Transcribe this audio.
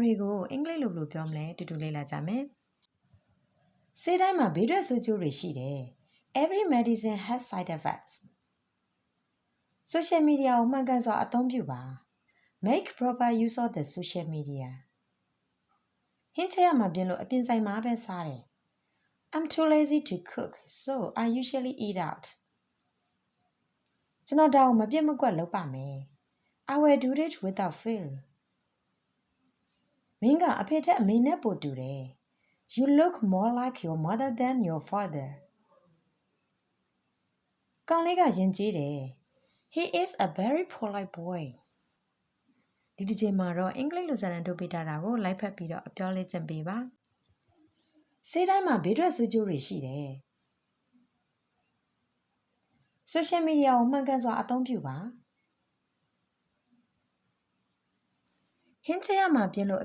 တွေကိုအင်္ဂလိပ်လိုပြောမလဲတူတူလေ့လာကြမယ်ဆေးတိုင်းမှာဘေးထွက်ဆိုးကျိုးတွေရှိတယ် Every medicine has side effects Social media ကိုမှန်ကန်စွာအသုံးပြုပါ Make proper use of the social media ဟင်းချက်ရမှာပြင်လို့အပြင်ဆိုင်မှာပဲစားတယ် I'm too lazy to cook so I usually eat out ကျွန်တော်ဒါကိုမပြတ်မကွက်လုပ်ပါမယ် I will do it without fail မင်းကအဖေထက်အမေနဲ့ပိုတူတယ် You look more like your mother than your father ကောင်လေးကယဉ်ကျေးတယ် He is a very polite boy ဒီတစ်ချိန်မှာတော့အင်္ဂလိပ်လိုစာတန်းထုတ်ပေးထားတာကိုလိုက်ဖက်ပြီးတော့အပြောလေးကျင့်ပေးပါဆေးတိုင်းမှာဘေးထွက်ဆိုးကျိုးတွေရှိတယ် Social media ကိုမှန်ကန်စွာအသုံးပြုပါဟင်းချက်ရမှာပြင်လို့